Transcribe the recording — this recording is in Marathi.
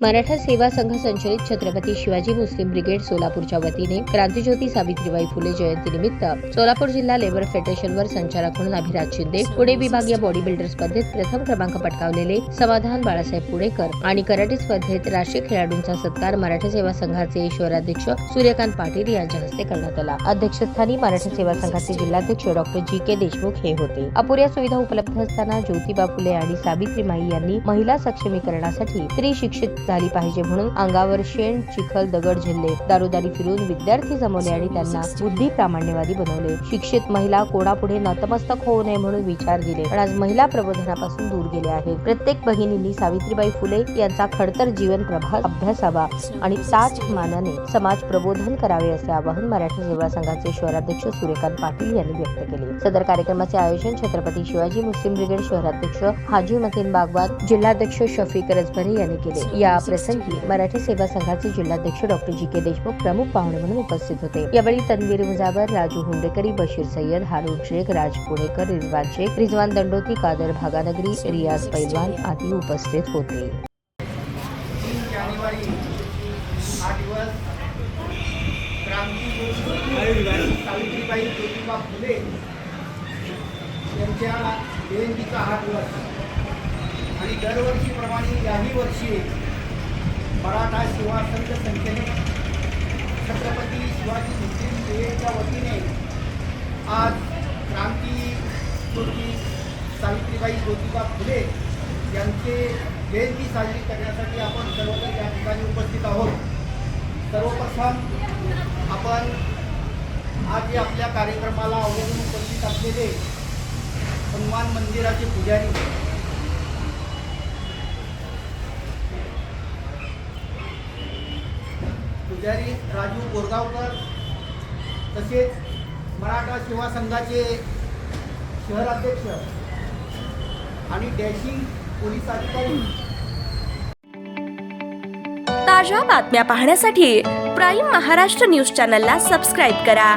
मराठा सेवा संघ संचलित छत्रपती शिवाजी मुस्लिम ब्रिगेड सोलापूरच्या वतीने क्रांतिज्योती सावित्रीबाई फुले जयंतीनिमित्त सोलापूर जिल्हा लेबर फेडरेशनवर संचालक म्हणून अभिराज शिंदे, पुणे विभागीय बॉडी बिल्डर स्पर्धेत प्रथम क्रमांक पटकावलेले समाधान बाळासाहेब पुणेकर आणि कराटे स्पर्धेत राष्ट्रीय खेळाडूंचा सत्कार मराठा सेवा संघाचे शहराध्यक्ष सूर्यकांत पाटील यांच्या हस्ते करण्यात आला। अध्यक्षस्थानी मराठा सेवा संघाचे जिल्हाध्यक्ष डॉक्टर जी.के. देशमुख हे होते। अपुऱ्या सुविधा उपलब्ध असताना ज्योतिबा फुले आणि सावित्रीमाई यांनी महिला सक्षमीकरणासाठी स्त्री शिक्षित झाली पाहिजे म्हणून अंगावर शेण, चिखल, दगड झेलले, दारोदारी फिरून विद्यार्थी जमवले आणि त्यांना बुद्धी प्रामाण्यवादी बनवले। शिक्षित महिला कोणापुढे नतमस्तक होऊ नये म्हणून विचार दिले, पण आज महिला प्रबोधनापासून दूर गेले आहेत। प्रत्येक भगिनींनी सावित्रीबाई फुले यांचा खडतर जीवन प्रभात अभ्यासावा आणि त्याच मानाने समाज प्रबोधन करावे असे आवाहन मराठा सेवा संघाचे शहराध्यक्ष सूर्यकांत पाटील यांनी व्यक्त केले। सदर कार्यक्रमाचे आयोजन छत्रपती शिवाजी मुस्लिम ब्रिगेड शहराध्यक्ष हाजी मतीन बागवान, जिल्हाध्यक्ष शफीक रजभरे यांनी केले। या प्रसंगी मराठी सेवा संघाचे जिल्हाध्यक्ष डॉक्टर जी.के. देशमुख प्रमुख पाहुणे म्हणून उपस्थित होते। यावेळी तन्वीर मुजावर, राजू हुंडेकरी, बशीर सय्यद, हारून शेख, राज पुणेकर, रिजवान शेख, रिजवान दंडोती, कादर भागानगरी, रियाज पैलवान आदी उपस्थित होते। 3 जानेवारी हा दिवस क्रांतिज्योती सावित्रीबाई ज्योतिबा फुले यांच्या जयंतीचा हा दिवस आणि दरवर्षीप्रमाणे याही वर्षी मराठा सेवा संघ संचलित छत्रपती शिवाजी मुस्लिम ब्रिगेडच्या वतीने आज क्रांतिज्योती सावित्रीबाई ज्योतिबा फुले यांचे जयंती साजरी करण्यासाठी आपण सर्वजण या ठिकाणी उपस्थित आहोत। सर्वप्रथम आपण आज आपल्या कार्यक्रमाला आवर्जून उपस्थित असलेले हनुमान मंदिराचे पुजारी राजू बोरगावकर, तसेच मराठा सेवा संघाचे शहराध्यक्ष आणि डॅशिंग पोलीस अधिकारी। ताज्या बातम्या पाहण्यासाठी प्राईम महाराष्ट्र न्यूज चॅनलला सबस्क्राईब करा।